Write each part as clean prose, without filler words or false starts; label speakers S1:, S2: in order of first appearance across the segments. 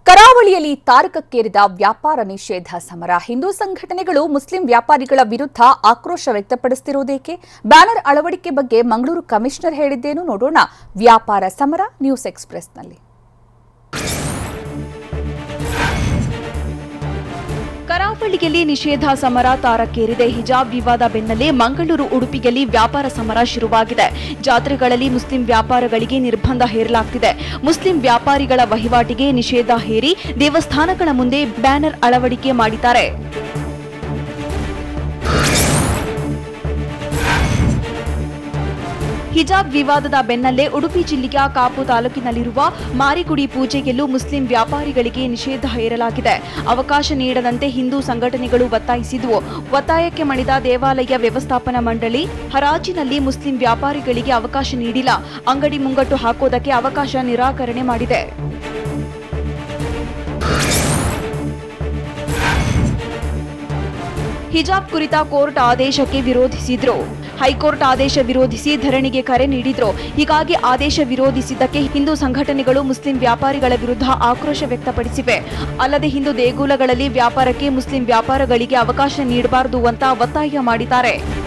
S1: ಕರಾವಳಿಯಲ್ಲಿ ತಾರಕಕ್ಕೇರಿದ ವ್ಯಾಪಾರ ನಿಷೇಧ ಸಮರ. ಹಿಂದೂ ಸಂಘಟನೆಗಳು ಮುಸ್ಲಿಂ ವ್ಯಾಪಾರಿಗಳ ವಿರುದ್ಧ ಆಕ್ರೋಶ ವ್ಯಕ್ತಪಡಿಸುತ್ತಿರುವುದೇಕೆ? ಬ್ಯಾನರ್ ಅಳವಡಿಕೆ ಬಗ್ಗೆ ಮಂಗಳೂರು ಕಮಿಷನರ್ ಹೇಳಿದ್ದೇನು ನೋಡೋಣ. ವ್ಯಾಪಾರ ಸಮರ ನ್ಯೂಸ್ ಎಕ್ಸ್‌ಪ್ರೆಸ್‌ನಲ್ಲಿ. ಕರಾವಳಿಯಲ್ಲಿ ನಿಷೇಧ ಸಮರ ತಾರಕೇರಿದೆ. ಹಿಜಾಬ್ ವಿವಾದ ಬೆನ್ನಲ್ಲೇ ಮಂಗಳೂರು, ಉಡುಪಿಯಲ್ಲಿ ವ್ಯಾಪಾರ ಸಮರ ಶುರುವಾಗಿದೆ. ಜಾತ್ರೆಗಳಲ್ಲಿ ಮುಸ್ಲಿಂ ವ್ಯಾಪಾರಗಳಿಗೆ ನಿರ್ಬಂಧ ಹೇರಲಾಗುತ್ತಿದೆ. ಮುಸ್ಲಿಂ ವ್ಯಾಪಾರಿಗಳ ವಹಿವಾಟಿಗೆ ನಿಷೇಧ ಹೇರಿ ದೇವಸ್ಥಾನಗಳ ಮುಂದೆ ಬ್ಯಾನರ್ ಅಳವಡಿಕೆ ಮಾಡಿದ್ದಾರೆ. ಹಿಜಾಬ್ ವಿವಾದದ ಬೆನ್ನಲ್ಲೇ ಉಡುಪಿ ಜಿಲ್ಲೆಯ ಕಾಪು ತಾಲೂಕಿನಲ್ಲಿರುವ ಮಾರಿಗುಡಿ ಪೂಜೆಯಲ್ಲೂ ಮುಸ್ಲಿಂ ವ್ಯಾಪಾರಿಗಳಿಗೆ ನಿಷೇಧ ಹೇರಲಾಗಿದೆ. ಅವಕಾಶ ನೀಡದಂತೆ ಹಿಂದೂ ಸಂಘಟನೆಗಳು ಒತ್ತಾಯಿಸಿದ್ವು. ಒತ್ತಾಯಕ್ಕೆ ಮಣಿದ ದೇವಾಲಯ ವ್ಯವಸ್ಥಾಪನಾ ಮಂಡಳಿ ಹರಾಜಿನಲ್ಲಿ ಮುಸ್ಲಿಂ ವ್ಯಾಪಾರಿಗಳಿಗೆ ಅವಕಾಶ ನೀಡಿಲ್ಲ. ಅಂಗಡಿ ಮುಂಗಟ್ಟು ಹಾಕೋದಕ್ಕೆ ಅವಕಾಶ ನಿರಾಕರಣೆ ಮಾಡಿದೆ. ಹಿಜಾಬ್ ಕುರಿತ ಕೋರ್ಟ್ ಆದೇಶಕ್ಕೆ ವಿರೋಧಿಸಿದ್ರು. ಹೈಕೋರ್ಟ್ ಆದೇಶ ವಿರೋಧಿಸಿ ಧರಣಿಗೆ ಕರೆ ನೀಡಿದ್ರು. ಹೀಗಾಗಿ ಆದೇಶ ವಿರೋಧಿಸಿದ್ದಕ್ಕೆ ಹಿಂದೂ ಸಂಘಟನೆಗಳು ಮುಸ್ಲಿಂ ವ್ಯಾಪಾರಿಗಳ ವಿರುದ್ಧ ಆಕ್ರೋಶ ವ್ಯಕ್ತಪಡಿಸಿವೆ. ಅಲ್ಲದೆ ಹಿಂದೂ ದೇಗುಲಗಳಲ್ಲಿ ವ್ಯಾಪಾರಕ್ಕೆ ಮುಸ್ಲಿಂ ವ್ಯಾಪಾರಗಳಿಗೆ ಅವಕಾಶ ನೀಡಬಾರದು ಅಂತ ಒತ್ತಾಯ ಮಾಡಿದ್ದಾರೆ.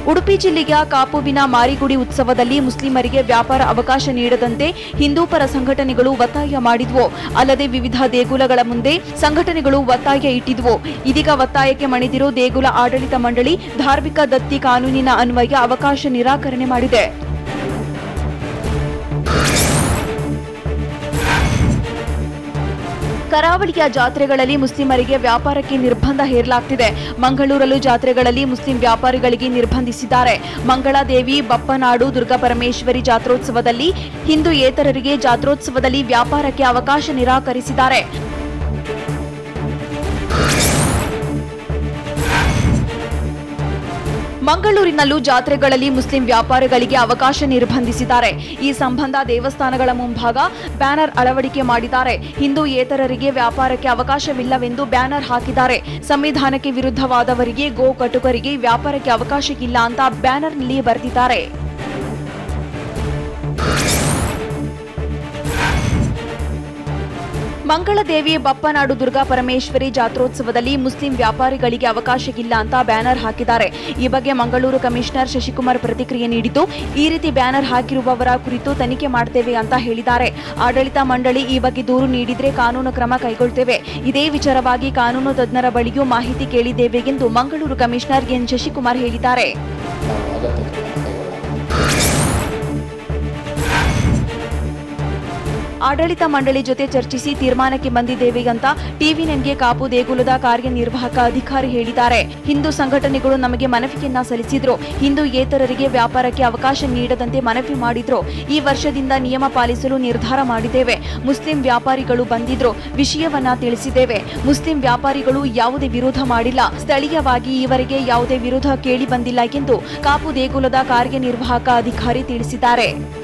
S1: ಉಡುಪಿ ಜಿಲ್ಲೆಯ ಕಾಪುವಿನ ಮಾರಿಗುಡಿ ಉತ್ಸವದಲ್ಲಿ ಮುಸ್ಲಿಮರಿಗೆ ವ್ಯಾಪಾರ ಅವಕಾಶ ನೀಡದಂತೆ ಹಿಂದೂ ಪರ ಸಂಘಟನೆಗಳು ಒತ್ತಾಯ ಮಾಡಿದ್ವು. ಅಲ್ಲದೆ ವಿವಿಧ ದೇಗುಲಗಳ ಮುಂದೆ ಸಂಘಟನೆಗಳು ಒತ್ತಾಯ ಇಟ್ಟಿದ್ವು. ಇದೀಗ ಒತ್ತಾಯಕ್ಕೆ ಮಣಿದಿರೋ ದೇಗುಲ ಆಡಳಿತ ಮಂಡಳಿ ಧಾರ್ಮಿಕ ದತ್ತಿ ಕಾನೂನಿನ ಅನ್ವಯ ಅವಕಾಶ ನಿರಾಕರಣೆ ಮಾಡಿದೆ. ಕರಾವಳಿಯ ಜಾತ್ರೆಗಳಲ್ಲಿ ಮುಸ್ಲಿಮರಿಗೆ ವ್ಯಾಪಾರಕ್ಕೆ ನಿರ್ಬಂಧ ಹೇರಲಾಗುತ್ತಿದೆ. ಮಂಗಳೂರಲ್ಲೂ ಜಾತ್ರೆಗಳಲ್ಲಿ ಮುಸ್ಲಿಂ ವ್ಯಾಪಾರಿಗಳಿಗೆ ನಿರ್ಬಂಧಿಸಿದ್ದಾರೆ. ಮಂಗಳಾದೇವಿ, ಬಪ್ಪನಾಡು, ದುರ್ಗಾಪರಮೇಶ್ವರಿ ಜಾತ್ರೋತ್ಸವದಲ್ಲಿ ಹಿಂದೂಯೇತರರಿಗೆ ಜಾತ್ರೋತ್ಸವದಲ್ಲಿ ವ್ಯಾಪಾರಕ್ಕೆ ಅವಕಾಶ ನಿರಾಕರಿಸಿದ್ದಾರೆ. ಮಂಗಳೂರಿನಲ್ಲೂ ಜಾತ್ರೆಗಳಲ್ಲಿ ಮುಸ್ಲಿಂ ವ್ಯಾಪಾರಿಗಳಿಗೆ ಅವಕಾಶ ನಿರ್ಬಂಧಿಸಿದ್ದಾರೆ. ಈ ಸಂಬಂಧ ದೇವಸ್ಥಾನಗಳ ಮುಂಭಾಗ ಬ್ಯಾನರ್ ಅಳವಡಿಕೆ ಮಾಡಿದ್ದಾರೆ. ಹಿಂದೂಯೇತರರಿಗೆ ವ್ಯಾಪಾರಕ್ಕೆ ಅವಕಾಶವಿಲ್ಲವೆಂದು ಬ್ಯಾನರ್ ಹಾಕಿದ್ದಾರೆ. ಸಂವಿಧಾನಕ್ಕೆ ವಿರುದ್ಧವಾದವರಿಗೆ, ಗೋ ಕಟುಕರಿಗೆ ವ್ಯಾಪಾರಕ್ಕೆ ಅವಕಾಶ ಇಲ್ಲ ಅಂತ ಬ್ಯಾನರ್ನಲ್ಲಿ ಬರೆದಿದ್ದಾರೆ. ಮಂಗಳದೇವಿ, ಬಪ್ಪನಾಡು, ದುರ್ಗಾಪರಮೇಶ್ವರಿ ಜಾತ್ರೋತ್ಸವದಲ್ಲಿ ಮುಸ್ಲಿಂ ವ್ಯಾಪಾರಿಗಳಿಗೆ ಅವಕಾಶ ಇಲ್ಲ ಅಂತ ಬ್ಯಾನರ್ ಹಾಕಿದ್ದಾರೆ. ಈ ಬಗ್ಗೆ ಮಂಗಳೂರು ಕಮಿಷನರ್ ಶಶಿಕುಮಾರ್ ಪ್ರತಿಕ್ರಿಯೆ ನೀಡಿದ್ದು, ಈ ರೀತಿ ಬ್ಯಾನರ್ ಹಾಕಿರುವವರ ಕುರಿತು ತನಿಖೆ ಮಾಡ್ತೇವೆ ಅಂತ ಹೇಳಿದ್ದಾರೆ. ಆಡಳಿತ ಮಂಡಳಿ ಈ ಬಗ್ಗೆ ದೂರು ನೀಡಿದ್ರೆ ಕಾನೂನು ಕ್ರಮ ಕೈಗೊಳ್ಳುತ್ತೇವೆ. ಇದೇ ವಿಚಾರವಾಗಿ ಕಾನೂನು ತಜ್ಞರ ಬಳಿಯೂ ಮಾಹಿತಿ ಕೇಳಿದ್ದೇವೆ ಎಂದು ಮಂಗಳೂರು ಕಮಿಷನರ್ ಎನ್ ಶಶಿಕುಮಾರ್ ಹೇಳಿದ್ದಾರೆ. ಆಡಳಿತ ಮಂಡಳಿ ಜೊತೆ ಚರ್ಚಿಸಿ ತೀರ್ಮಾನಕ್ಕೆ ಬಂದಿದ್ದೇವೆ ಅಂತ ಟಿವಿ9ಗೆ ಕಾಪು ದೇಗುಲದ ಕಾರ್ಯನಿರ್ವಾಹಕ ಅಧಿಕಾರಿ ಹೇಳಿದ್ದಾರೆ. ಹಿಂದೂ ಸಂಘಟನೆಗಳು ನಮಗೆ ಮನವಿಯನ್ನ ಸಲ್ಲಿಸಿದ್ರು. ಹಿಂದೂಯೇತರರಿಗೆ ವ್ಯಾಪಾರಕ್ಕೆ ಅವಕಾಶ ನೀಡದಂತೆ ಮನವಿ ಮಾಡಿದ್ರು. ಈ ವರ್ಷದಿಂದ ನಿಯಮ ಪಾಲಿಸಲು ನಿರ್ಧಾರ ಮಾಡಿದ್ದೇವೆ. ಮುಸ್ಲಿಂ ವ್ಯಾಪಾರಿಗಳು ಬಂದಿದ್ರು, ವಿಷಯವನ್ನ ತಿಳಿಸಿದ್ದೇವೆ. ಮುಸ್ಲಿಂ ವ್ಯಾಪಾರಿಗಳು ಯಾವುದೇ ವಿರೋಧ ಮಾಡಿಲ್ಲ. ಸ್ಥಳೀಯವಾಗಿ ಈವರೆಗೆ ಯಾವುದೇ ವಿರೋಧ ಕೇಳಿ ಬಂದಿಲ್ಲ ಎಂದು ಕಾಪು ದೇಗುಲದ ಕಾರ್ಯನಿರ್ವಾಹಕ ಅಧಿಕಾರಿ ತಿಳಿಸಿದ್ದಾರೆ.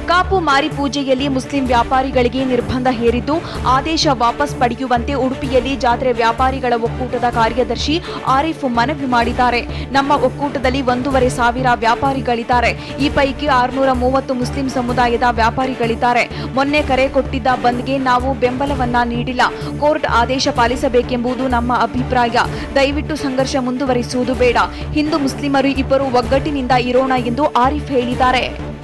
S1: ಕಾಪು ಮಾರಿ ಪೂಜೆಯಲ್ಲಿ ಮುಸ್ಲಿಂ ವ್ಯಾಪಾರಿಗಳಿಗೆ ನಿರ್ಬಂಧ ಹೇರಿದ್ದು, ಆದೇಶ ವಾಪಸ್ ಪಡೆಯುವಂತೆ ಉಡುಪಿಯಲ್ಲಿ ಜಾತ್ರೆ ವ್ಯಾಪಾರಿಗಳ ಒಕ್ಕೂಟದ ಕಾರ್ಯದರ್ಶಿ ಆರಿಫ್ ಮನವಿ ಮಾಡಿದ್ದಾರೆ. ನಮ್ಮ ಒಕ್ಕೂಟದಲ್ಲಿ 1,500 ವ್ಯಾಪಾರಿಗಳಿದ್ದಾರೆ. ಈ ಪೈಕಿ 630 ಮುಸ್ಲಿಂ ಸಮುದಾಯದ ವ್ಯಾಪಾರಿಗಳಿದ್ದಾರೆ. ಮೊನ್ನೆ ಕರೆ ಕೊಟ್ಟಿದ್ದ ಬಂದ್ಗೆ ನಾವು ಬೆಂಬಲವನ್ನ ನೀಡಿಲ್ಲ. ಕೋರ್ಟ್ ಆದೇಶ ಪಾಲಿಸಬೇಕೆಂಬುದು ನಮ್ಮ ಅಭಿಪ್ರಾಯ. ದಯವಿಟ್ಟು ಸಂಘರ್ಷ ಮುಂದುವರಿಸುವುದು ಬೇಡ. ಹಿಂದೂ ಮುಸ್ಲಿಮರು ಇಬ್ಬರು ಒಗ್ಗಟ್ಟಿನಿಂದ ಇರೋಣ ಎಂದು ಆರಿಫ್ ಹೇಳಿದ್ದಾರೆ.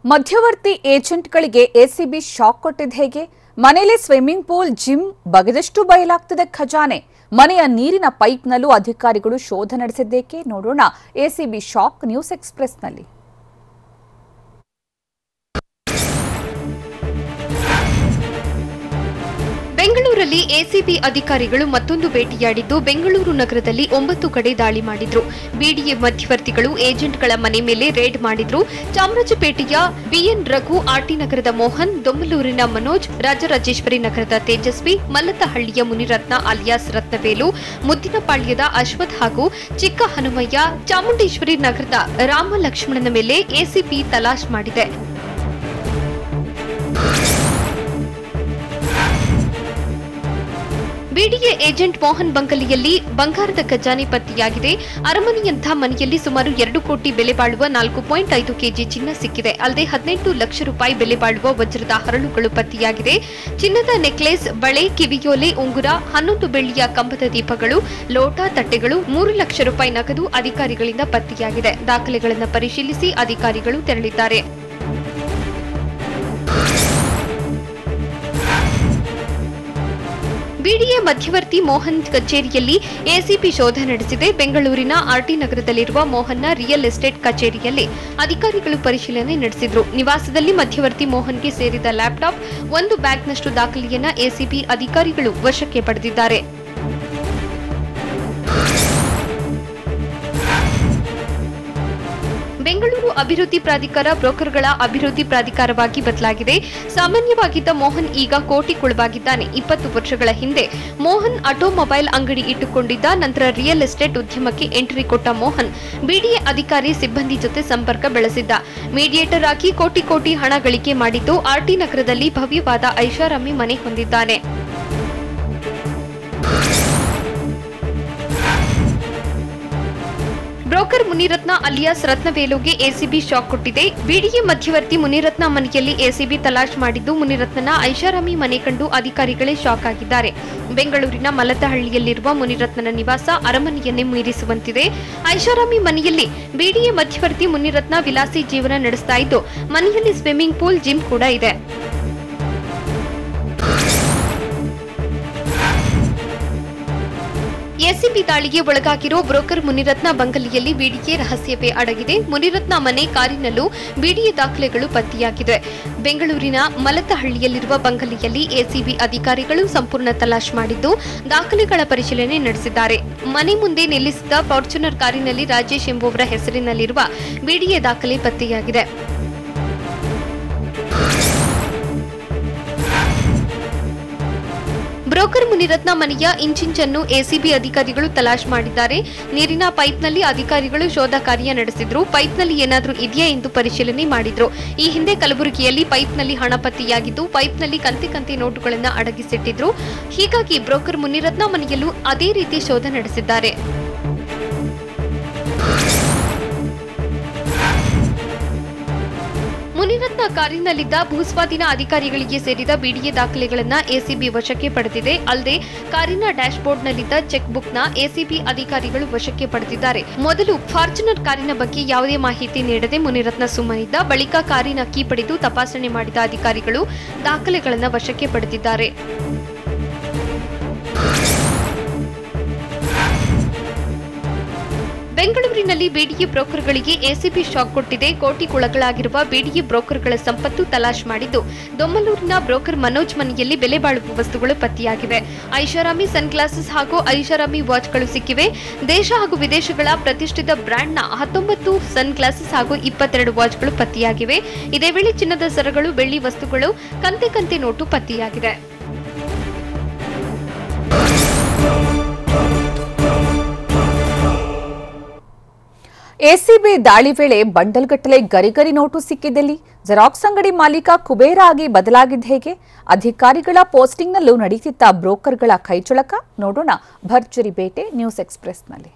S1: ಮಧ್ಯವರ್ತಿ ಏಜೆಂಟ್ಗಳಿಗೆ ಎಸಿಬಿ ಶಾಕ್ ಕೊಟ್ಟಿದ್ದು ಹೇಗೆ? ಮನೆಯಲ್ಲೇ ಸ್ವಿಮ್ಮಿಂಗ್ ಪೂಲ್, ಜಿಮ್ ಬಗೆದಷ್ಟು ಬಯಲಾಗ್ತಿದೆ ಖಜಾನೆ. ಮನೆಯ ನೀರಿನ ಪೈಪ್ನಲ್ಲೂ ಅಧಿಕಾರಿಗಳು ಶೋಧ ನಡೆಸಿದ್ದೇಕೆ? ನೋಡೋಣ ಎಸಿಬಿ ಶಾಕ್ ನ್ಯೂಸ್ ಎಕ್ಸ್‌ಪ್ರೆಸ್‌ನಲ್ಲಿ.
S2: ಬೆಂಗಳೂರಲ್ಲಿ ಎಸಿಬಿ ಅಧಿಕಾರಿಗಳು ಮತ್ತೊಂದು ಭೇಟಿಯಾಡಿದ್ದು, ಬೆಂಗಳೂರು ನಗರದಲ್ಲಿ 9 ಕಡೆ ದಾಳಿ ಮಾಡಿದ್ರು. ಬಿಡಿಎ ಮಧ್ಯವರ್ತಿಗಳು ಏಜೆಂಟ್ಗಳ ಮನೆ ಮೇಲೆ ರೇಡ್ ಮಾಡಿದ್ರು. ಚಾಮರಾಜಪೇಟೆಯ ಬಿಎನ್ ರಘು, ಆರ್ಟಿ ನಗರದ ಮೋಹನ್, ದೊಮ್ಮಲೂರಿನ ಮನೋಜ್, ರಾಜರಾಜೇಶ್ವರಿ ನಗರದ ತೇಜಸ್ವಿ, ಮಲ್ಲತ್ತಹಳ್ಳಿಯ ಮುನಿರತ್ನ ಅಲಿಯಾಸ್ ರತ್ನವೇಲು, ಮುದ್ದಿನಪಾಳ್ಯದ ಅಶ್ವಥ್ ಹಾಗೂ ಚಿಕ್ಕ ಹನುಮಯ್ಯ, ಚಾಮುಂಡೇಶ್ವರಿ ನಗರದ ರಾಮ ಲಕ್ಷ್ಮಣನ ಮೇಲೆ ಎಸಿಬಿ ತಲಾಶ್ ಮಾಡಿದೆ. ಬಿಡಿಎ ಏಜೆಂಟ್ ಮೋಹನ್ ಬಂಗಲಿಯಲ್ಲಿ ಬಂಗಾರದ ಖಜಾನೆ ಪತ್ತೆಯಾಗಿದೆ. ಅರಮನೆಯಂಥ ಮನೆಯಲ್ಲಿ ಸುಮಾರು 2 ಕೋಟಿ ಬೆಲೆ ಬಾಳುವ 4.5 ಕೆಜಿ ಚಿನ್ನ ಸಿಕ್ಕಿದೆ. ಅಲ್ಲದೆ 18 ಲಕ್ಷ ರೂಪಾಯಿ ಬೆಲೆ ಬಾಳುವ ವಜ್ರದ ಹರಳುಗಳು ಪತ್ತೆಯಾಗಿದೆ. ಚಿನ್ನದ ನೆಕ್ಲೆಸ್, ಬಳೆ, ಕಿವಿಯೋಲೆ, ಉಂಗುರ, 11 ಬೆಳ್ಳಿಯ ಕಂಬದ ದೀಪಗಳು, ಲೋಟ, ತಟ್ಟೆಗಳು, 3 ಲಕ್ಷ ರೂಪಾಯಿ ನಗದು ಅಧಿಕಾರಿಗಳಿಂದ ಪತ್ತೆಯಾಗಿದೆ. ದಾಖಲೆಗಳನ್ನು ಪರಿಶೀಲಿಸಿ ಅಧಿಕಾರಿಗಳು ತೆರಳಿದ್ದಾರೆ. ಬಿಡಿಎ ಮಧ್ಯವರ್ತಿ ಮೋಹನ್ ಕಚೇರಿಯಲ್ಲಿ ಎಸಿಬಿ ಶೋಧ ನಡೆಸಿದೆ. ಬೆಂಗಳೂರಿನ ಆರ್ಟಿ ನಗರದಲ್ಲಿರುವ ಮೋಹನ್ನ ರಿಯಲ್ ಎಸ್ಟೇಟ್ ಕಚೇರಿಯಲ್ಲಿ ಅಧಿಕಾರಿಗಳು ಪರಿಶೀಲನೆ ನಡೆಸಿದ್ರು. ನಿವಾಸದಲ್ಲಿ ಮಧ್ಯವರ್ತಿ ಮೋಹನ್ಗೆ ಸೇರಿದ ಲ್ಯಾಪ್ಟಾಪ್, 1 ಬ್ಯಾಗ್ನಷ್ಟು ದಾಖಲೆಯನ್ನ ಎಸಿಬಿ ಅಧಿಕಾರಿಗಳು ವಶಕ್ಕೆ ಪಡೆದಿದ್ದಾರೆ. ಬೆಂಗಳೂರು ಅಭಿವೃದ್ಧಿ ಪ್ರಾಧಿಕಾರ ಬ್ರೋಕರ್ಗಳ ಅಭಿವೃದ್ಧಿ ಪ್ರಾಧಿಕಾರವಾಗಿ ಬದಲಾಗಿದೆ. ಸಾಮಾನ್ಯವಾಗಿದ್ದ ಮೋಹನ್ ಈಗ ಕೋಟಿ ಕುಳವಾಗಿದ್ದಾನೆ. 20 ವರ್ಷಗಳ ಹಿಂದೆ ಮೋಹನ್ ಆಟೋಮೊಬೈಲ್ ಅಂಗಡಿ ಇಟ್ಟುಕೊಂಡಿದ್ದ. ನಂತರ ರಿಯಲ್ ಎಸ್ಟೇಟ್ ಉದ್ಯಮಕ್ಕೆ ಎಂಟ್ರಿ ಕೊಟ್ಟ ಮೋಹನ್ ಬಿಡಿಎ ಅಧಿಕಾರಿ ಸಿಬ್ಬಂದಿ ಜೊತೆ ಸಂಪರ್ಕ ಬೆಳೆಸಿದ್ದ. ಮೀಡಿಯೇಟರ್ ಆಗಿ ಕೋಟಿ ಹಣ ಗಳಿಕೆ ಮಾಡಿದ್ದು ಆರ್ಟಿ ನಗರದಲ್ಲಿ ಭವ್ಯವಾದ ಐಷಾರಾಮಿ ಮನೆ ಹೊಂದಿದ್ದಾನೆ. ಬ್ರೋಕರ್ ಮುನಿರತ್ನ ಅಲಿಯಾಸ್ ರತ್ನವೇಲುಗೆ ಎಸಿಬಿ ಶಾಕ್ ಕೊಟ್ಟಿದೆ. ಬಿಡಿಎ ಮಧ್ಯವರ್ತಿ ಮುನಿರತ್ನ ಮನೆಯಲ್ಲಿ ಎಸಿಬಿ ತಲಾಶ್ ಮಾಡಿದ್ದು, ಮುನಿರತ್ನನ ಐಷಾರಾಮಿ ಮನೆ ಕಂಡು ಅಧಿಕಾರಿಗಳೇ ಶಾಕ್ ಆಗಿದ್ದಾರೆ. ಬೆಂಗಳೂರಿನ ಮಲತಹಳ್ಳಿಯಲ್ಲಿರುವ ಮುನಿರತ್ನನ ನಿವಾಸ ಅರಮನೆಯನ್ನೇ ಮೀರಿಸುವಂತಿದೆ. ಐಷಾರಾಮಿ ಮನೆಯಲ್ಲಿ ಬಿಡಿಎ ಮಧ್ಯವರ್ತಿ ಮುನಿರತ್ನ ವಿಲಾಸಿ ಜೀವನ ನಡೆಸ್ತಾ ಇದ್ದು, ಮನೆಯಲ್ಲಿ ಸ್ವಿಮ್ಮಿಂಗ್ ಪೂಲ್, ಜಿಮ್ ಕೂಡ ಇದೆ. ಎಸಿಬಿ ದಾಳಿಗೆ ಒಳಗಾಗಿರೋ ಬ್ರೋಕರ್ ಮುನಿರತ್ನ ಬಂಗಲಿಯಲ್ಲಿ ಬಿಡಿಎ ರಹಸ್ಯವೇ ಅಡಗಿದೆ. ಮುನಿರತ್ನ ಮನೆ, ಕಾರಿನಲ್ಲೂ ಬಿಡಿಎ ದಾಖಲೆಗಳು ಪತ್ತೆಯಾಗಿದೆ. ಬೆಂಗಳೂರಿನ ಮಲತಹಳ್ಳಿಯಲ್ಲಿರುವ ಬಂಗಲಿಯಲ್ಲಿ ಎಸಿಬಿ ಅಧಿಕಾರಿಗಳು ಸಂಪೂರ್ಣ ತಲಾಶ್ ಮಾಡಿದ್ದು, ದಾಖಲೆಗಳ ಪರಿಶೀಲನೆ ನಡೆಸಿದ್ದಾರೆ. ಮನೆ ಮುಂದೆ ನಿಲ್ಲಿಸಿದ ಫಾರ್ಚುನರ್ ಕಾರಿನಲ್ಲಿ ರಾಜೇಶ್ ಎಂಬುವರ ಹೆಸರಿನಲ್ಲಿರುವ ಬಿಡಿಎ ದಾಖಲೆ ಪತ್ತೆಯಾಗಿದೆ. ಬ್ರೋಕರ್ ಮುನಿರತ್ನ ಮನೆಯ ಇಂಚಿಂಚನ್ನು ಎಸಿಬಿ ಅಧಿಕಾರಿಗಳು ತಲಾಶ್ ಮಾಡಿದ್ದಾರೆ. ನೀರಿನ ಪೈಪ್ನಲ್ಲಿ ಅಧಿಕಾರಿಗಳು ಶೋಧ ಕಾರ್ಯ ನಡೆಸಿದ್ರು. ಪೈಪ್ನಲ್ಲಿ ಏನಾದರೂ ಇದೆಯಾ ಎಂದು ಪರಿಶೀಲನೆ ಮಾಡಿದ್ರು. ಈ ಹಿಂದೆ ಕಲಬುರಗಿಯಲ್ಲಿ ಪೈಪ್ನಲ್ಲಿ ಹಣ ಪತ್ತೆಯಾಗಿದ್ದು, ಪೈಪ್ನಲ್ಲಿ ಕಂತೆ ನೋಟುಗಳನ್ನು ಅಡಗಿಸಿಟ್ಟಿದ್ರು. ಹೀಗಾಗಿ ಬ್ರೋಕರ್ ಮುನಿರತ್ನ ಮನೆಯಲ್ಲೂ ಅದೇ ರೀತಿ ಶೋಧ ನಡೆಸಿದ್ದಾರೆ. ಮುನಿರತ್ನ ಕಾರಿನಲ್ಲಿದ್ದ ಭೂಸ್ವಾಧೀನ ಅಧಿಕಾರಿಗಳಿಗೆ ಸೇರಿದ ಬಿಡಿಎ ದಾಖಲೆಗಳನ್ನು ಎಸಿಬಿ ವಶಕ್ಕೆ ಪಡೆದಿದೆ. ಅಲ್ಲದೆ ಕಾರಿನ ಡ್ಯಾಶ್ ಬೋರ್ಡ್ನಲ್ಲಿದ್ದ ಚೆಕ್ ಬುಕ್ನ ಎಸಿಬಿ ಅಧಿಕಾರಿಗಳು ವಶಕ್ಕೆ ಪಡೆದಿದ್ದಾರೆ. ಮೊದಲು ಫಾರ್ಚುನರ್ ಕಾರಿನ ಬಗ್ಗೆ ಯಾವುದೇ ಮಾಹಿತಿ ನೀಡದೆ ಮುನಿರತ್ನ ಸುಮ್ಮನಿದ್ದ. ಬಳಿಕ ಕಾರಿನ ಕೀ ಪಡೆದು ತಪಾಸಣೆ ಮಾಡಿದ ಅಧಿಕಾರಿಗಳು ದಾಖಲೆಗಳನ್ನು ವಶಕ್ಕೆ ಪಡೆದಿದ್ದಾರೆ. ಬೆಂಗಳೂರಿನಲ್ಲಿ ಬಿಡಿಎ ಬ್ರೋಕರ್ಗಳಿಗೆ ಎಸಿಬಿ ಶಾಕ್ ಕೊಟ್ಟಿದೆ. ಕೋಟಿಗೊಳಗಾಗಿರುವ ಬಿಡಿಎ ಬ್ರೋಕರ್ಗಳ ಸಂಪತ್ತು ತಲಾಶ್ ಮಾಡಿದ್ದು, ದೊಮ್ಮಲೂರಿನ ಬ್ರೋಕರ್ ಮನೋಜ್ ಮನೆಯಲ್ಲಿ ಬೆಲೆ ಬಾಳುವ ವಸ್ತುಗಳು ಪತ್ತೆಯಾಗಿವೆ. ಐಷಾರಾಮಿ ಸನ್ಗ್ಲಾಸಸ್ ಹಾಗೂ ಐಷಾರಾಮಿ ವಾಚ್ಗಳು ಸಿಕ್ಕಿವೆ. ದೇಶ ಹಾಗೂ ವಿದೇಶಗಳ ಪ್ರತಿಷ್ಠಿತ ಬ್ರ್ಯಾಂಡ್ನ 19 ಸನ್ಗ್ಲಾಸಸ್ ಹಾಗೂ 22 ವಾಚ್ಗಳು ಪತ್ತೆಯಾಗಿವೆ. ಇದೇ ವೇಳೆ ಚಿನ್ನದ ಸರಗಳು, ಬೆಳ್ಳಿ ವಸ್ತುಗಳು, ಕಂತೆ ನೋಟು ಪತ್ತೆಯಾಗಿದೆ.
S3: ಎಸಿಬಿ ದಾಳಿ ವೇಳೆ ಬಂಡಲ್ಗಟ್ಟಲೆ ಗರಿಗರಿ ನೋಟು ಸಿಕ್ಕಿದಲ್ಲಿ ಜೆರಾಕ್ಸ್ ಅಂಗಡಿ ಮಾಲೀಕ ಕುಬೇರ ಆಗಿ ಬದಲಾಗಿದ್ದು ಹೇಗೆ? ಅಧಿಕಾರಿಗಳ ಪೋಸ್ಟಿಂಗ್ನಲ್ಲೂ ನಡೆಯುತ್ತಿದ್ದ ಬ್ರೋಕರ್ಗಳ ಕೈಚಳಕ ನೋಡೋಣ ಭರ್ಜರಿ ಬೇಟೆ ನ್ಯೂಸ್ ಎಕ್ಸ್‌ಪ್ರೆಸ್‌ನಲ್ಲಿ.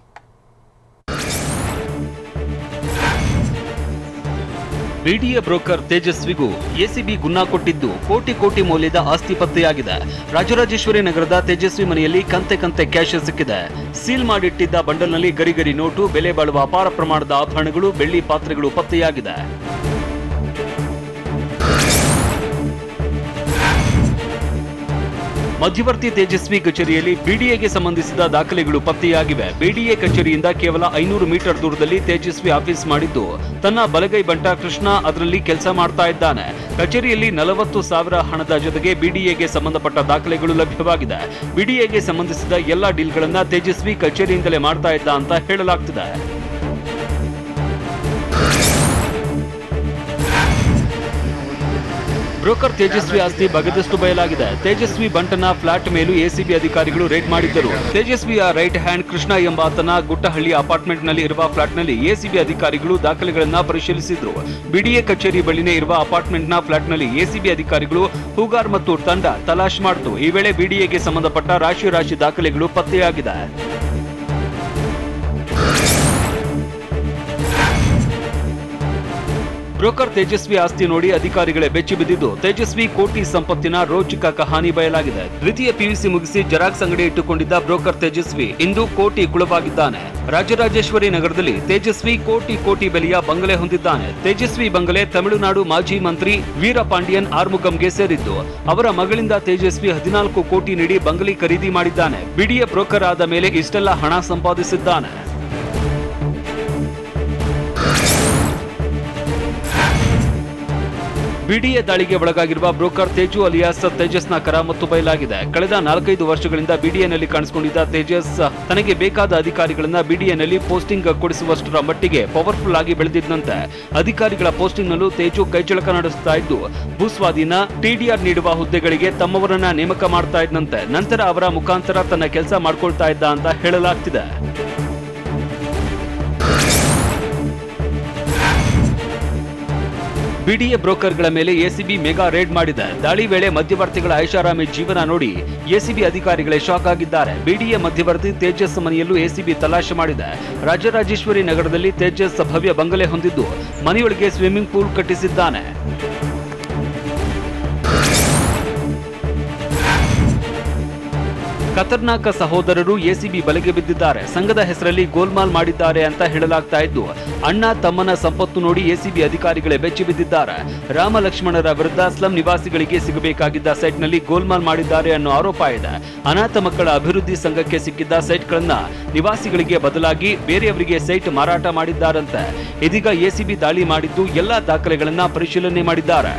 S4: ಬಿಡಿಎ ಬ್ರೋಕರ್ ತೇಜಸ್ವಿಗೂ ಎಸಿಬಿ ಗುನ್ನ ಕೊಟ್ಟಿದ್ದು, ಕೋಟಿ ಮೌಲ್ಯದ ಆಸ್ತಿ ಪತ್ತೆಯಾಗಿದೆ. ರಾಜರಾಜೇಶ್ವರಿ ನಗರದ ತೇಜಸ್ವಿ ಮನೆಯಲ್ಲಿ ಕಂತೆ ಕ್ಯಾಶ್ ಸಿಕ್ಕಿದೆ. ಸೀಲ್ ಮಾಡಿಟ್ಟಿದ್ದ ಬಂಡಲ್ನಲ್ಲಿ ಗರಿಗರಿ ನೋಟು, ಬೆಲೆ ಬಾಳುವ ಅಪಾರ ಪ್ರಮಾಣದ ಆಭರಣಗಳು, ಬೆಳ್ಳಿ ಪಾತ್ರೆಗಳು ಪತ್ತೆಯಾಗಿದೆ. ಮಧ್ಯವರ್ತಿ ತೇಜಸ್ವಿ ಕಚೇರಿಯಲ್ಲಿ ಬಿಡಿಎಗೆ ಸಂಬಂಧಿಸಿದ ದಾಖಲೆಗಳು ಪತ್ತೆಯಾಗಿವೆ. ಬಿಡಿಎ ಕಚೇರಿಯಿಂದ ಕೇವಲ 500 ಮೀಟರ್ ದೂರದಲ್ಲಿ ತೇಜಸ್ವಿ ಆಫೀಸ್ ಮಾಡಿದ್ದು, ತನ್ನ ಬಲಗೈ ಬಂಟ ಕೃಷ್ಣ ಅದರಲ್ಲಿ ಕೆಲಸ ಮಾಡ್ತಾ ಇದ್ದಾನೆ. ಕಚೇರಿಯಲ್ಲಿ 40,000 ಹಣದ ಜೊತೆಗೆ ಬಿಡಿಎಗೆ ಸಂಬಂಧಪಟ್ಟ ದಾಖಲೆಗಳು ಲಭ್ಯವಾಗಿದೆ. ಬಿಡಿಎಗೆ ಸಂಬಂಧಿಸಿದ ಎಲ್ಲಾ ಡೀಲ್ಗಳನ್ನ ತೇಜಸ್ವಿ ಕಚೇರಿಯಿಂದಲೇ ಮಾಡ್ತಾ ಇದ್ದ ಅಂತ ಹೇಳಲಾಗ್ತಿದೆ. ಬ್ರೋಕರ್ ತೇಜಸ್ವಿ ಆಸ್ತಿ ಬಗೆದಷ್ಟು ಬಯಲಾಗಿದೆ. ತೇಜಸ್ವಿ ಬಂಟನ ಫ್ಲಾಟ್ ಮೇಲೂ ಎಸಿಬಿ ಅಧಿಕಾರಿಗಳು ರೇಡ್ ಮಾಡಿದ್ದರು. ತೇಜಸ್ವಿಯ ರೈಟ್ ಹ್ಯಾಂಡ್ ಕೃಷ್ಣ ಎಂಬಾತನ ಗುಟ್ಟಹಳ್ಳಿ ಅಪಾರ್ಟ್ಮೆಂಟ್ ನಲ್ಲಿ ಇರುವ ಫ್ಲಾಟ್ ನಲ್ಲಿ ಎಸಿಬಿ ಅಧಿಕಾರಿಗಳು ದಾಖಲೆಗಳನ್ನ ಪರಿಶೀಲಿಸಿದ್ರು. ಬಿಡಿಎ ಕಚೇರಿ ಬಳಿನೇ ಇರುವ ಅಪಾರ್ಟ್ಮೆಂಟ್ ನ ಫ್ಲಾಟ್ ನಲ್ಲಿ ಎಸಿಬಿ ಅಧಿಕಾರಿಗಳು ಹೂಗಾರ್ ಮತ್ತು ತಂಡ ತಲಾಶ್ ಮಾಡಿತು. ಈ ವೇಳೆ ಬಿಡಿಎಗೆ ಸಂಬಂಧಪಟ್ಟ ರಾಶಿ ದಾಖಲೆಗಳು ಪತ್ತೆಯಾಗಿದೆ. ಬ್ರೋಕರ್ ತೇಜಸ್ವಿ ಆಸ್ತಿ ನೋಡಿ ಅಧಿಕಾರಿಗಳೇ ಬೆಚ್ಚಿ ಬಿದ್ದಿದ್ದು ತೇಜಸ್ವಿ ಕೋಟಿ ಸಂಪತ್ತಿನ ರೋಚಕ ಕಹಾನಿ ಬಯಲಾಗಿದೆ. ದ್ವಿತೀಯ ಪಿಯುಸಿ ಮುಗಿಸಿ ಜೆರಾಕ್ಸ್ ಅಂಗಡಿ ಇಟ್ಟುಕೊಂಡಿದ್ದ ಬ್ರೋಕರ್ ತೇಜಸ್ವಿ ಇಂದು ಕೋಟಿ ಕುಳವಾಗಿದ್ದಾನೆ. ರಾಜರಾಜೇಶ್ವರಿ ನಗರದಲ್ಲಿ ತೇಜಸ್ವಿ ಕೋಟಿ ಬೆಲೆಯ ಬಂಗಲೆ ಹೊಂದಿದ್ದಾನೆ. ತೇಜಸ್ವಿ ಬಂಗಲೆ ತಮಿಳುನಾಡು ಮಾಜಿ ಮಂತ್ರಿ ವೀರಪಾಂಡಿಯನ್ ಆರ್ಮುಗಂಗೆ ಸೇರಿದ್ದು ಅವರ ಮಗಳಿಂದ ತೇಜಸ್ವಿ 14 ಕೋಟಿ ನೀಡಿ ಬಂಗಲೆ ಖರೀದಿ ಮಾಡಿದ್ದಾನೆ. ಬಿಡಿಎ ಬ್ರೋಕರ್ ಆದ ಮೇಲೆ ಇಷ್ಟೆಲ್ಲ ಹಣ ಸಂಪಾದಿಸಿದ್ದಾನೆ. ಬಿಡಿಎ ದಾಳಿಗೆ ಒಳಗಾಗಿರುವ ಬ್ರೋಕರ್ ತೇಜು ಅಲಿಯಾಸ್ ತೇಜಸ್ನ ಕರಾಮತ್ತು ಬಯಲಾಗಿದೆ. ಕಳೆದ 4-5 ವರ್ಷಗಳಿಂದ ಬಿಡಿಎನಲ್ಲಿ ಕಾಣಿಸಿಕೊಂಡಿದ್ದ ತೇಜಸ್ ತನಗೆ ಬೇಕಾದ ಅಧಿಕಾರಿಗಳನ್ನ ಬಿಡಿಎನಲ್ಲಿ ಪೋಸ್ಟಿಂಗ್ ಕೊಡಿಸುವಷ್ಟರ ಮಟ್ಟಿಗೆ ಪವರ್ಫುಲ್ ಆಗಿ ಬೆಳೆದಿದ್ದಂತೆ ಅಧಿಕಾರಿಗಳ ಪೋಸ್ಟಿಂಗ್ ನಲ್ಲೂ ತೇಜು ಕೈಚಳಕ ನಡೆಸುತ್ತಾ ಇದ್ದು ಭೂಸ್ವಾಧೀನ ಟಿಡಿಆರ್ ನೀಡುವ ಹುದ್ದೆಗಳಿಗೆ ತಮ್ಮವರನ್ನ ನೇಮಕ ಮಾಡ್ತಾ ಇದ್ದಂತೆ ನಂತರ ಅವರ ಮುಖಾಂತರ ತನ್ನ ಕೆಲಸ ಮಾಡ್ಕೊಳ್ತಾ ಇದ್ದ ಅಂತ ಹೇಳಲಾಗ್ತಿದೆ. ಬಿಡಿಎ ಬ್ರೋಕರ್ಗಳ ಮೇಲೆ ಎಸಿಬಿ ಮೆಗಾ ರೇಡ್ ಮಾಡಿದೆ. ದಾಳಿ ವೇಳೆ ಮಧ್ಯವರ್ತಿಗಳ ಐಷಾರಾಮಿ ಜೀವನ ನೋಡಿ ಎಸಿಬಿ ಅಧಿಕಾರಿಗಳೇ ಶಾಕ್ ಆಗಿದ್ದಾರೆ. ಬಿಡಿಎ ಮಧ್ಯವರ್ತಿ ತೇಜಸ್ ಮನೆಯಲ್ಲೂ ಎಸಿಬಿ ತಲಾಶೆ ಮಾಡಿದೆ. ರಾಜರಾಜೇಶ್ವರಿ ನಗರದಲ್ಲಿ ತೇಜಸ್ ಭವ್ಯ ಬಂಗಲೆ ಹೊಂದಿದ್ದು ಮನೆಯೊಳಗೆ ಸ್ವಿಮ್ಮಿಂಗ್ ಪೂಲ್ ಕಟ್ಟಿಸಿದ್ದಾನೆ. ಖತರ್ನಾಕ ಸಹೋದರರು ಎಸಿಬಿ ಬಲೆಗೆ ಬಿದ್ದಿದ್ದಾರೆ. ಸಂಘದ ಹೆಸರಲ್ಲಿ ಗೋಲ್ಮಾಲ್ ಮಾಡಿದ್ದಾರೆ ಅಂತ ಹೇಳಲಾಗ್ತಾ ಇದ್ದು ಅಣ್ಣ ತಮ್ಮನ ಸಂಪತ್ತು ನೋಡಿ ಎಸಿಬಿ ಅಧಿಕಾರಿಗಳೇ ಬೆಚ್ಚಿ ಬಿದ್ದಿದ್ದಾರೆ. ರಾಮ ಲಕ್ಷ್ಮಣರ ವಿರುದ್ಧ ಸ್ಲಂ ನಿವಾಸಿಗಳಿಗೆ ಸಿಗಬೇಕಾಗಿದ್ದ ಸೈಟ್ನಲ್ಲಿ ಗೋಲ್ಮಾಲ್ ಮಾಡಿದ್ದಾರೆ ಅನ್ನೋ ಆರೋಪ ಇದೆ. ಅನಾಥ ಮಕ್ಕಳ ಅಭಿವೃದ್ಧಿ ಸಂಘಕ್ಕೆ ಸಿಕ್ಕಿದ್ದ ಸೈಟ್ಗಳನ್ನ ನಿವಾಸಿಗಳಿಗೆ ಬದಲಾಗಿ ಬೇರೆಯವರಿಗೆ ಸೈಟ್ ಮಾರಾಟ ಮಾಡಿದ್ದಾರಂತೆ. ಇದೀಗ ಎಸಿಬಿ ದಾಳಿ ಮಾಡಿದ್ದು ಎಲ್ಲಾ ದಾಖಲೆಗಳನ್ನ ಪರಿಶೀಲನೆ ಮಾಡಿದ್ದಾರೆ.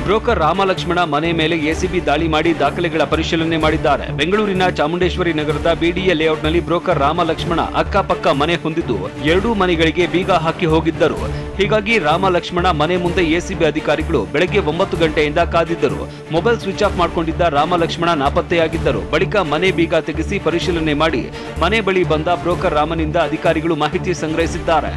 S4: ಬ್ರೋಕರ್ ರಾಮಲಕ್ಷ್ಮಣ ಮನೆ ಮೇಲೆ ಎಸಿಬಿ ದಾಳಿ ಮಾಡಿ ದಾಖಲೆಗಳ ಪರಿಶೀಲನೆ ಮಾಡಿದ್ದಾರೆ. ಬೆಂಗಳೂರಿನ ಚಾಮುಂಡೇಶ್ವರಿ ನಗರದ ಬಿಡಿಎ ಲೇಔಟ್ನಲ್ಲಿ ಬ್ರೋಕರ್ ರಾಮಲಕ್ಷ್ಮಣ ಅಕ್ಕಪಕ್ಕ ಮನೆ ಹೊಂದಿದ್ದು 2 ಮನೆಗಳಿಗೆ ಬೀಗ ಹಾಕಿ ಹೋಗಿದ್ದರು. ಹೀಗಾಗಿ ರಾಮಲಕ್ಷ್ಮಣ ಮನೆ ಮುಂದೆ ಎಸಿಬಿ ಅಧಿಕಾರಿಗಳು ಬೆಳಗ್ಗೆ 9 ಗಂಟೆಯಿಂದ ಕಾದಿದ್ದರು. ಮೊಬೈಲ್ ಸ್ವಿಚ್ ಆಫ್ ಮಾಡಿಕೊಂಡಿದ್ದ ರಾಮಲಕ್ಷ್ಮಣ ನಾಪತ್ತೆಯಾಗಿದ್ದರು. ಬಳಿಕ ಮನೆ ಬೀಗ ತೆಗೆಸಿ ಪರಿಶೀಲನೆ ಮಾಡಿ ಮನೆ ಬಳಿ ಬಂದ ಬ್ರೋಕರ್ ರಾಮನಿಂದ ಅಧಿಕಾರಿಗಳು ಮಾಹಿತಿ ಸಂಗ್ರಹಿಸಿದ್ದಾರೆ.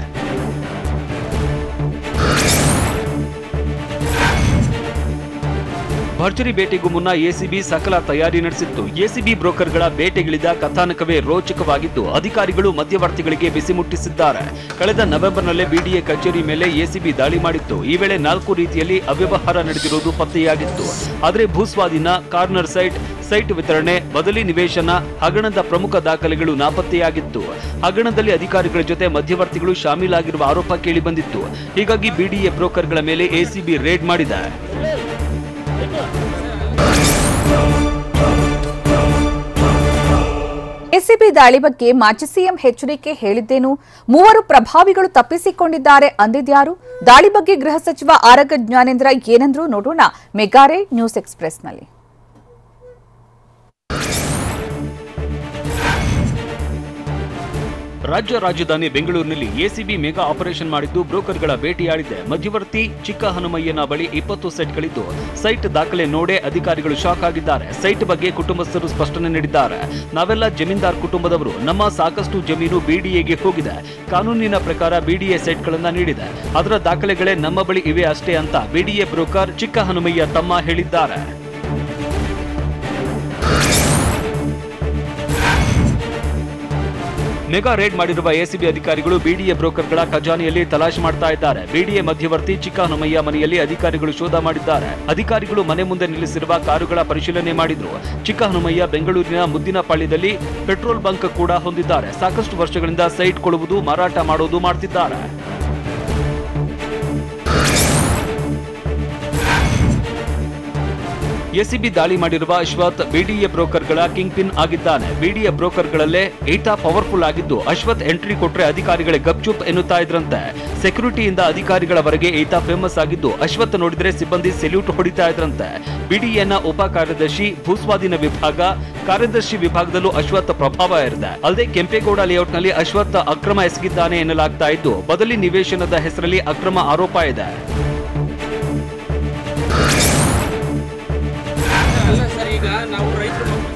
S4: ಭರ್ಜರಿ ಬೇಟೆಗೂ ಮುನ್ನ ಎಸಿಬಿ ಸಕಲ ತಯಾರಿ ನಡೆಸಿತ್ತು. ಎಸಿಬಿ ಬ್ರೋಕರ್ಗಳ ಬೇಟೆಗಿಳಿದ ಕಥಾನಕವೇ ರೋಚಕವಾಗಿದ್ದು ಅಧಿಕಾರಿಗಳು ಮಧ್ಯವರ್ತಿಗಳಿಗೆ ಬಿಸಿ ಮುಟ್ಟಿಸಿದ್ದಾರೆ. ಕಳೆದ ನವೆಂಬರ್ನಲ್ಲೇ ಬಿಡಿಎ ಕಚೇರಿ ಮೇಲೆ ಎಸಿಬಿ ದಾಳಿ ಮಾಡಿತ್ತು. ಈ ವೇಳೆ 4 ರೀತಿಯಲ್ಲಿ ಅವ್ಯವಹಾರ ನಡೆದಿರುವುದು ಪತ್ತೆಯಾಗಿತ್ತು. ಆದರೆ ಭೂಸ್ವಾಧೀನ, ಕಾರ್ನರ್ ಸೈಟ್ ವಿತರಣೆ, ಬದಲಿ ನಿವೇಶನ, ಹಗರಣದ ಪ್ರಮುಖ ದಾಖಲೆಗಳು ನಾಪತ್ತೆಯಾಗಿತ್ತು. ಹಗರಣದಲ್ಲಿ ಅಧಿಕಾರಿಗಳ ಜೊತೆ ಮಧ್ಯವರ್ತಿಗಳು ಶಾಮೀಲಾಗಿರುವ ಆರೋಪ ಕೇಳಿಬಂದಿತ್ತು. ಹೀಗಾಗಿ ಬಿಡಿಎ ಬ್ರೋಕರ್ಗಳ ಮೇಲೆ ಎಸಿಬಿ ರೇಡ್ ಮಾಡಿದೆ.
S3: ಎಸಿಬಿ ದಾಳಿ ಬಗ್ಗೆ ಮಾಜಿ ಸಿಎಂ ಎಚ್ಡಿಕೆ ಹೇಳಿದ್ದೇನು? 3 ಪ್ರಭಾವಿಗಳು ತಪ್ಪಿಸಿಕೊಂಡಿದ್ದಾರೆ ಅಂದಿದ್ಯಾರು? ದಾಳಿ ಬಗ್ಗೆ ಗೃಹ ಸಚಿವ ಆರಗ ಜ್ಞಾನೇಂದ್ರ ಏನಂದ್ರು ನೋಡೋಣ ಮೆಗಾರೆ ನ್ಯೂಸ್ ಎಕ್ಸ್‌ಪ್ರೆಸ್‌ನಲ್ಲಿ.
S4: ರಾಜ್ಯ ರಾಜಧಾನಿ ಬೆಂಗಳೂರಿನಲ್ಲಿ ಎಸಿಬಿ ಮೆಗಾ ಆಪರೇಷನ್ ಮಾಡಿದ್ದು ಬ್ರೋಕರ್ಗಳ ಬೇಟೆಯಾಡಿದೆ. ಮಧ್ಯವರ್ತಿ ಚಿಕ್ಕ ಹನುಮಯ್ಯನ ಬಳಿ 20 ಸೈಟ್ಗಳಿದ್ದು ಸೈಟ್ ದಾಖಲೆ ನೋಡೇ ಅಧಿಕಾರಿಗಳು ಶಾಕ್ ಆಗಿದ್ದಾರೆ. ಸೈಟ್ ಬಗ್ಗೆ ಕುಟುಂಬಸ್ಥರು ಸ್ಪಷ್ಟನೆ ನೀಡಿದ್ದಾರೆ. ನಾವೆಲ್ಲ ಜಮೀನ್ದಾರ್ ಕುಟುಂಬದವರು, ನಮ್ಮ ಸಾಕಷ್ಟು ಜಮೀನು ಬಿಡಿಎಗೆ ಹೋಗಿದೆ. ಕಾನೂನಿನ ಪ್ರಕಾರ ಬಿಡಿಎ ಸೈಟ್ಗಳನ್ನ ನೀಡಿದೆ. ಅದರ ದಾಖಲೆಗಳೇ ನಮ್ಮ ಬಳಿ ಇವೆ ಅಷ್ಟೇ ಅಂತ ಬಿಡಿಎ ಬ್ರೋಕರ್ ಚಿಕ್ಕ ಹನುಮಯ್ಯ ತಮ್ಮ ಹೇಳಿದ್ದಾರೆ. ಮೆಗಾ ರೇಡ್ ಮಾಡಿರುವ ಎಸಿಬಿ ಅಧಿಕಾರಿಗಳು ಬಿಡಿಎ ಬ್ರೋಕರ್ಗಳ ಖಜಾನೆಯಲ್ಲಿ ತಲಾಶೆ ಮಾಡ್ತಾ ಇದ್ದಾರೆ. ಬಿಡಿಎ ಮಧ್ಯವರ್ತಿ ಚಿಕ್ಕ ಹನುಮಯ್ಯ ಮನೆಯಲ್ಲಿ ಅಧಿಕಾರಿಗಳು ಶೋಧ ಮಾಡಿದ್ದಾರೆ. ಅಧಿಕಾರಿಗಳು ಮನೆ ಮುಂದೆ ನಿಲ್ಲಿಸಿರುವ ಕಾರುಗಳ ಪರಿಶೀಲನೆ ಮಾಡಿದ್ರು. ಚಿಕ್ಕ ಹನುಮಯ್ಯ ಬೆಂಗಳೂರಿನ ಮುದ್ದಿನಪಾಳ್ಯದಲ್ಲಿ ಪೆಟ್ರೋಲ್ ಬಂಕ್ ಕೂಡ ಹೊಂದಿದ್ದಾರೆ. ಸಾಕಷ್ಟು ವರ್ಷಗಳಿಂದ ಸೈಟ್ ಕೊಳ್ಳುವುದು, ಮಾರಾಟ ಮಾಡುವುದು ಮಾಡ್ತಿದ್ದಾರೆ. ಎಸಿಬಿ ದಾಳಿ ಮಾಡಿರುವ ಅಶ್ವಥ್ ಬಿಡಿಎ ಬ್ರೋಕರ್ಗಳ ಕಿಂಗ್ ಪಿನ್ ಆಗಿದ್ದಾನೆ. ಬಿಡಿಎ ಬ್ರೋಕರ್ಗಳಲ್ಲೇ ಈತ ಪವರ್ಫುಲ್ ಆಗಿದ್ದು ಅಶ್ವಥ್ ಎಂಟ್ರಿ ಕೊಟ್ರೆ ಅಧಿಕಾರಿಗಳೇ ಗಪ್ಚುಪ್ ಎನ್ನುತ್ತಾ ಇದ್ರಂತೆ. ಸೆಕ್ಯೂರಿಟಿಯಿಂದ ಅಧಿಕಾರಿಗಳವರೆಗೆ ಈತ ಫೇಮಸ್ ಆಗಿದ್ದು, ಅಶ್ವಥ್ ನೋಡಿದ್ರೆ ಸಿಬ್ಬಂದಿ ಸೆಲ್ಯೂಟ್ ಹೊಡಿತಾ ಇದ್ರಂತೆ. ಬಿಡಿಎನ ಉಪ ಕಾರ್ಯದರ್ಶಿ, ಭೂಸ್ವಾಧೀನ ವಿಭಾಗ, ಕಾರ್ಯದರ್ಶಿ ವಿಭಾಗದಲ್ಲೂ ಅಶ್ವಥ್ ಪ್ರಭಾವ ಇರಿದೆ. ಅಲ್ಲದೆ ಕೆಂಪೇಗೌಡ ಲೇಔಟ್ನಲ್ಲಿ ಅಶ್ವಥ್ ಅಕ್ರಮ ಎಸಗಿದ್ದಾನೆ ಎನ್ನಲಾಗ್ತಾ ಇದ್ದು, ಬದಲಿ ನಿವೇಶನದ ಹೆಸರಲ್ಲಿ ಅಕ್ರಮ ಆರೋಪ ಇದೆ.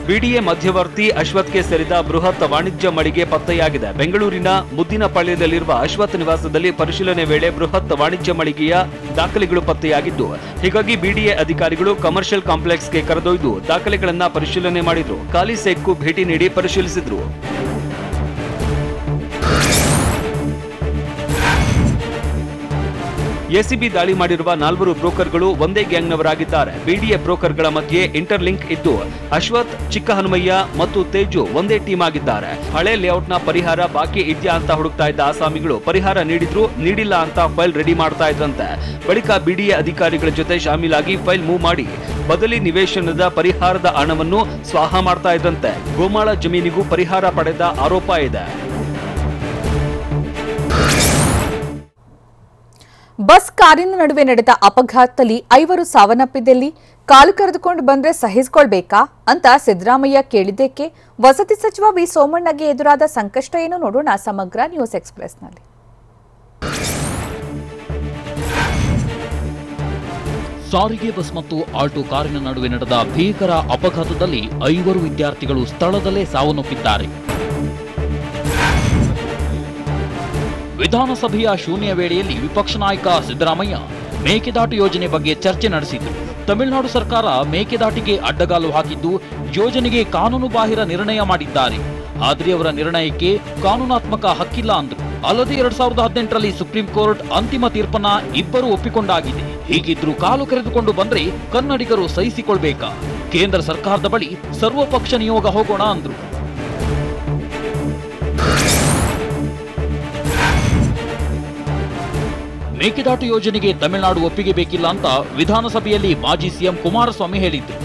S4: ಬಿಡಿಎ ಮಧ್ಯವರ್ತಿ ಅಶ್ವಥ್ಗೆ ಸೇರಿದ ಬೃಹತ್ ವಾಣಿಜ್ಯ ಮಳಿಗೆ ಪತ್ತೆಯಾಗಿದೆ. ಬೆಂಗಳೂರಿನ ಮುದ್ದಿನಪಾಳ್ಯದಲ್ಲಿರುವ ಅಶ್ವಥ್ ನಿವಾಸದಲ್ಲಿ ಪರಿಶೀಲನೆ ವೇಳೆ ಬೃಹತ್ ವಾಣಿಜ್ಯ ಮಳಿಗೆಯ ದಾಖಲೆಗಳು ಪತ್ತೆಯಾಗಿದ್ದು, ಹೀಗಾಗಿ ಬಿಡಿಎ ಅಧಿಕಾರಿಗಳು ಕಮರ್ಷಿಯಲ್ ಕಾಂಪ್ಲೆಕ್ಸ್ಗೆ ಕರೆದೊಯ್ದು ದಾಖಲೆಗಳನ್ನ ಪರಿಶೀಲನೆ ಮಾಡಿದ್ರು. ಖಾಲಿ ಸೈಟ್ಗೂ ಭೇಟಿ ನೀಡಿ ಪರಿಶೀಲಿಸಿದ್ರು. ಎಸಿಬಿ ದಾಳಿ ಮಾಡಿರುವ 4 ಬ್ರೋಕರ್ಗಳು ಒಂದೇ ಗ್ಯಾಂಗ್ನವರಾಗಿದ್ದಾರೆ. ಬಿಡಿಎ ಬ್ರೋಕರ್ಗಳ ಮಧ್ಯೆ ಇಂಟರ್ಲಿಂಕ್ ಇದ್ದು, ಅಶ್ವಥ್, ಚಿಕ್ಕ ಹನುಮಯ್ಯ ಮತ್ತು ತೇಜು ಒಂದೇ ಟೀಮ್ ಆಗಿದ್ದಾರೆ. ಹಳೆ ಲೇಔಟ್ನ ಪರಿಹಾರ ಬಾಕಿ ಇದ್ಯಾ ಅಂತ ಹುಡುಕ್ತಾ ಇದ್ದ ಆಸಾಮಿಗಳು ಪರಿಹಾರ ನೀಡಿದ್ರು, ನೀಡಿಲ್ಲ ಅಂತ ಫೈಲ್ ರೆಡಿ ಮಾಡ್ತಾ ಇದ್ರಂತೆ. ಬಳಿಕ ಬಿಡಿಎ ಅಧಿಕಾರಿಗಳ ಜೊತೆ ಶಾಮೀಲಾಗಿ ಫೈಲ್ ಮೂವ್ ಮಾಡಿ ಬದಲಿ ನಿವೇಶನದ ಪರಿಹಾರದ ಹಣವನ್ನು ಸ್ವಾಹ ಮಾಡ್ತಾ ಇದ್ರಂತೆ. ಗೋಮಾಳ ಜಮೀನಿಗೂ ಪರಿಹಾರ ಪಡೆದ ಆರೋಪ ಇದೆ.
S3: ಬಸ್ ಕಾರಿನ ನಡುವೆ ನಡೆದ ಅಪಘಾತದಲ್ಲಿ 5 ಸಾವನ್ನಪ್ಪಿದಲ್ಲಿ ಕಾಲು ಕರೆದುಕೊಂಡು ಬಂದ್ರೆ ಸಹಿಸಿಕೊಳ್ಬೇಕಾ ಅಂತ ಸಿದ್ದರಾಮಯ್ಯ ಕೇಳಿದ್ದಕ್ಕೆ ವಸತಿ ಸಚಿವ ವಿ ಸೋಮಣ್ಣಗೆ ಎದುರಾದ ಸಂಕಷ್ಟ ಏನು ನೋಡೋಣ ಸಮಗ್ರ ನ್ಯೂಸ್ ಎಕ್ಸ್‌ಪ್ರೆಸ್‌ನಲ್ಲಿ.
S5: ಸಾರಿಗೆ ಬಸ್ ಮತ್ತು ಆಲ್ಟೋ ಕಾರಿನ ನಡುವೆ ನಡೆದ ಭೀಕರ ಅಪಘಾತದಲ್ಲಿ 5 ವಿದ್ಯಾರ್ಥಿಗಳು ಸ್ಥಳದಲ್ಲೇ ಸಾವನ್ನಪ್ಪಿದ್ದಾರೆ. ವಿಧಾನಸಭೆಯ ಶೂನ್ಯ ವೇಳೆಯಲ್ಲಿ ವಿಪಕ್ಷ ನಾಯಕ ಸಿದ್ದರಾಮಯ್ಯ ಮೇಕೆದಾಟು ಯೋಜನೆ ಬಗ್ಗೆ ಚರ್ಚೆ ನಡೆಸಿದ್ರು. ತಮಿಳುನಾಡು ಸರ್ಕಾರ ಮೇಕೆದಾಟಿಗೆ ಅಡ್ಡಗಾಲು ಹಾಕಿದ್ದು, ಯೋಜನೆಗೆ ಕಾನೂನು ಬಾಹಿರ ನಿರ್ಣಯ ಮಾಡಿದ್ದಾರೆ. ಆದ್ರೆ ಅವರ ನಿರ್ಣಯಕ್ಕೆ ಕಾನೂನಾತ್ಮಕ ಹಕ್ಕಿಲ್ಲ ಅಂದ್ರು. ಅಲ್ಲದೆ 2018ರಲ್ಲಿ ಸುಪ್ರೀಂ ಕೋರ್ಟ್ ಅಂತಿಮ ತೀರ್ಪನ್ನ ಇಬ್ಬರು ಒಪ್ಪಿಕೊಂಡಾಗಿದೆ. ಹೀಗಿದ್ರು ಕಾಲು ಕರೆದುಕೊಂಡು ಬಂದ್ರೆ ಕನ್ನಡಿಗರು ಸಹಿಸಿಕೊಳ್ಬೇಕಾ? ಕೇಂದ್ರ ಸರ್ಕಾರದ ಬಳಿ ಸರ್ವಪಕ್ಷ ನಿಯೋಗ ಹೋಗೋಣ ಅಂದ್ರು. ಮೇಕೆದಾಟು ಯೋಜನೆಗೆ ತಮಿಳುನಾಡು ಒಪ್ಪಿಗೆ ಬೇಕಿಲ್ಲ ಅಂತ ವಿಧಾನಸಭೆಯಲ್ಲಿ ಮಾಜಿ ಸಿಎಂ ಕುಮಾರಸ್ವಾಮಿ ಹೇಳಿದ್ರು.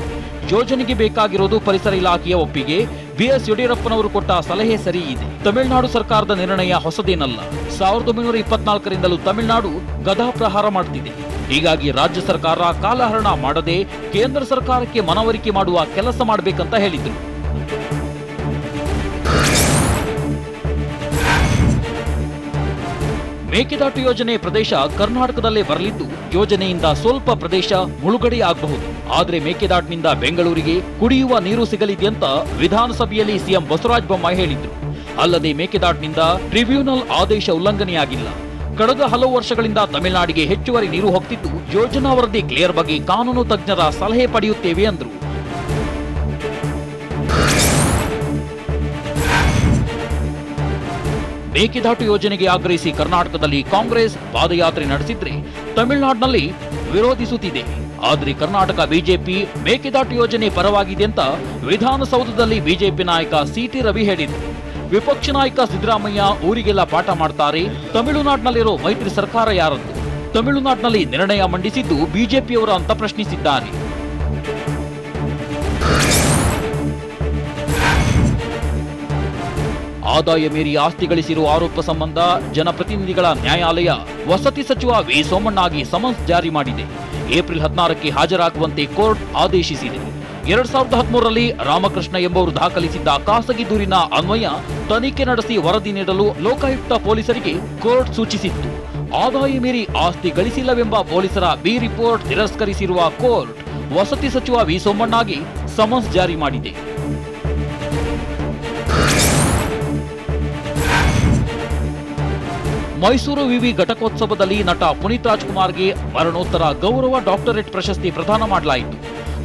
S5: ಯೋಜನೆಗೆ ಬೇಕಾಗಿರೋದು ಪರಿಸರ ಇಲಾಖೆಯ ಒಪ್ಪಿಗೆ. ಬಿಎಸ್ ಯಡಿಯೂರಪ್ಪನವರು ಕೊಟ್ಟ ಸಲಹೆ ಸರಿ ಇದೆ. ತಮಿಳುನಾಡು ಸರ್ಕಾರದ ನಿರ್ಣಯ ಹೊಸದೇನಲ್ಲ. 1924ರಿಂದಲೂ ತಮಿಳುನಾಡು ಗದಾಪ್ರಹಾರ ಮಾಡುತ್ತಿದೆ. ಹೀಗಾಗಿ ರಾಜ್ಯ ಸರ್ಕಾರ ಕಾಲಹರಣ ಮಾಡದೆ ಕೇಂದ್ರ ಸರ್ಕಾರಕ್ಕೆ ಮನವರಿಕೆ ಮಾಡುವ ಕೆಲಸ ಮಾಡಬೇಕಂತ ಹೇಳಿದ್ರು. ಮೇಕೆದಾಟು ಯೋಜನೆ ಪ್ರದೇಶ ಕರ್ನಾಟಕದಲ್ಲೇ ಬರಲಿದ್ದು, ಯೋಜನೆಯಿಂದ ಸ್ವಲ್ಪ ಪ್ರದೇಶ ಮುಳುಗಡೆಯಾಗಬಹುದು. ಆದರೆ ಮೇಕೆದಾಟಿನಿಂದ ಬೆಂಗಳೂರಿಗೆ ಕುಡಿಯುವ ನೀರು ಸಿಗಲಿದೆಯಂತ ವಿಧಾನಸಭೆಯಲ್ಲಿ ಸಿಎಂ ಬಸವರಾಜ ಬೊಮ್ಮಾಯಿ ಹೇಳಿದ್ರು. ಅಲ್ಲದೆ ಮೇಕೆದಾಟಿನಿಂದ ಟ್ರಿಬ್ಯುನಲ್ ಆದೇಶ ಉಲ್ಲಂಘನೆಯಾಗಿಲ್ಲ. ಕಳೆದ ಹಲವು ವರ್ಷಗಳಿಂದ ತಮಿಳುನಾಡಿಗೆ ಹೆಚ್ಚುವರಿ ನೀರು ಹೋಗ್ತಿದ್ದು, ಯೋಜನಾ ವರದಿ ಕ್ಲಿಯರ್ ಬಗ್ಗೆ ಕಾನೂನು ತಜ್ಞರ ಸಲಹೆ ಪಡೆಯುತ್ತೇವೆ ಅಂದ್ರು. ಮೇಕೆದಾಟು ಯೋಜನೆಗೆ ಆಗ್ರಹಿಸಿ ಕರ್ನಾಟಕದಲ್ಲಿ ಕಾಂಗ್ರೆಸ್ ಪಾದಯಾತ್ರೆ ನಡೆಸಿದ್ರೆ ತಮಿಳುನಾಡಿನಲ್ಲಿ ವಿರೋಧಿಸುತ್ತಿದೆ. ಆದರೆ ಕರ್ನಾಟಕ ಬಿಜೆಪಿ ಮೇಕೆದಾಟು ಯೋಜನೆ ಪರವಾಗಿದೆ ಅಂತ ವಿಧಾನಸೌಧದಲ್ಲಿ ಬಿಜೆಪಿ ನಾಯಕ ಸಿಟಿ ರವಿ ಹೇಳಿದ್ರು. ವಿಪಕ್ಷ ನಾಯಕ ಸಿದ್ದರಾಮಯ್ಯ ಊರಿಗೆಲ್ಲ ಪಾಠ ಮಾಡ್ತಾರೆ. ತಮಿಳುನಾಡಿನಲ್ಲಿರೋ ಮೈತ್ರಿ ಸರ್ಕಾರ ಯಾರದ್ದು? ತಮಿಳುನಾಡಿನಲ್ಲಿ ನಿರ್ಣಯ ಮಂಡಿಸಿದ್ದು ಬಿಜೆಪಿಯವರ ಅಂತ ಪ್ರಶ್ನಿಸಿದ್ದಾರೆ. ಆದಾಯ ಮೀರಿ ಆಸ್ತಿ ಗಳಿಸಿರುವ ಆರೋಪ ಸಂಬಂಧ ಜನಪ್ರತಿನಿಧಿಗಳ ನ್ಯಾಯಾಲಯ ವಸತಿ ಸಚಿವ ವಿ ಸೋಮಣ್ಣಗೆ ಸಮನ್ಸ್ ಜಾರಿ ಮಾಡಿದೆ. ಏಪ್ರಿಲ್ 16ಕ್ಕೆ ಹಾಜರಾಗುವಂತೆ ಕೋರ್ಟ್ ಆದೇಶಿಸಿದೆ. 2013ರಲ್ಲಿ ರಾಮಕೃಷ್ಣ ಎಂಬುವರು ದಾಖಲಿಸಿದ್ದ ಖಾಸಗಿ ದೂರಿನ ಅನ್ವಯ ತನಿಖೆ ನಡೆಸಿ ವರದಿ ನೀಡಲು ಲೋಕಾಯುಕ್ತ ಪೊಲೀಸರಿಗೆ ಕೋರ್ಟ್ ಸೂಚಿಸಿತ್ತು. ಆದಾಯ ಮೀರಿ ಆಸ್ತಿ ಗಳಿಸಿಲ್ಲವೆಂಬ ಪೊಲೀಸರ ಬಿ ರಿಪೋರ್ಟ್ ತಿರಸ್ಕರಿಸಿರುವ ಕೋರ್ಟ್ ವಸತಿ ಸಚಿವ ವಿ ಸೋಮಣ್ಣಗೆ ಸಮನ್ಸ್ ಜಾರಿ ಮಾಡಿದೆ. ಮೈಸೂರು ವಿವಿ ಘಟಕೋತ್ಸವದಲ್ಲಿ ನಟ ಪುನೀತ್ ರಾಜ್ಕುಮಾರ್ಗೆ ಮರಣೋತ್ತರ ಗೌರವ ಡಾಕ್ಟರೇಟ್ ಪ್ರಶಸ್ತಿ ಪ್ರದಾನ ಮಾಡಲಾಯಿತು.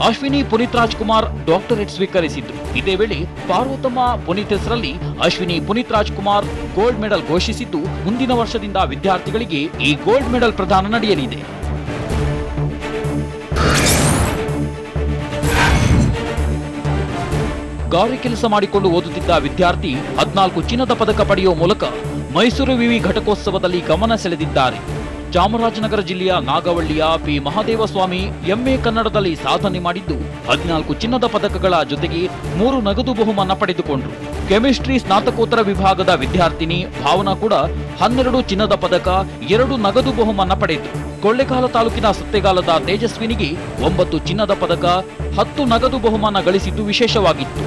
S5: ಅಶ್ವಿನಿ ಪುನೀತ್ ರಾಜ್ಕುಮಾರ್ ಡಾಕ್ಟರೇಟ್ ಸ್ವೀಕರಿಸಿದ್ರು. ಇದೇ ವೇಳೆ ಪಾರ್ವತಮ್ಮ ಪುನೀತ್ ಹೆಸರಲ್ಲಿ ಅಶ್ವಿನಿ ಪುನೀತ್ ರಾಜ್ಕುಮಾರ್ ಗೋಲ್ಡ್ ಮೆಡಲ್ ಘೋಷಿಸಿದ್ದು, ಮುಂದಿನ ವರ್ಷದಿಂದ ವಿದ್ಯಾರ್ಥಿಗಳಿಗೆ ಈ ಗೋಲ್ಡ್ ಮೆಡಲ್ ಪ್ರದಾನ ನಡೆಯಲಿದೆ. ಗಾರೆ ಕೆಲಸ ಮಾಡಿಕೊಂಡು ಓದುತ್ತಿದ್ದ ವಿದ್ಯಾರ್ಥಿ 14 ಚಿನ್ನದ ಪದಕ ಪಡೆಯುವ ಮೂಲಕ ಮೈಸೂರು ವಿವಿ ಘಟಕೋತ್ಸವದಲ್ಲಿ ಗಮನ ಸೆಳೆದಿದ್ದಾರೆ. ಚಾಮರಾಜನಗರ ಜಿಲ್ಲೆಯ ನಾಗವಳ್ಳಿಯ ಪಿ ಮಹಾದೇವಸ್ವಾಮಿ ಎಂಎ ಕನ್ನಡದಲ್ಲಿ ಸಾಧನೆ ಮಾಡಿದ್ದು 14 ಚಿನ್ನದ ಪದಕಗಳ ಜೊತೆಗೆ 3 ನಗದು ಬಹುಮಾನ ಪಡೆದುಕೊಂಡರು. ಕೆಮಿಸ್ಟ್ರಿ ಸ್ನಾತಕೋತ್ತರ ವಿಭಾಗದ ವಿದ್ಯಾರ್ಥಿನಿ ಭಾವನಾ ಕೂಡ 12 ಚಿನ್ನದ ಪದಕ 2 ನಗದು ಬಹುಮಾನ ಪಡೆಯಿತು. ಕೊಳ್ಳೇಗಾಲ ತಾಲೂಕಿನ ಸತ್ತೆಗಾಲದ ತೇಜಸ್ವಿನಿಗೆ 9 ಚಿನ್ನದ ಪದಕ 10 ನಗದು ಬಹುಮಾನ ಗಳಿಸಿದ್ದು ವಿಶೇಷವಾಗಿತ್ತು.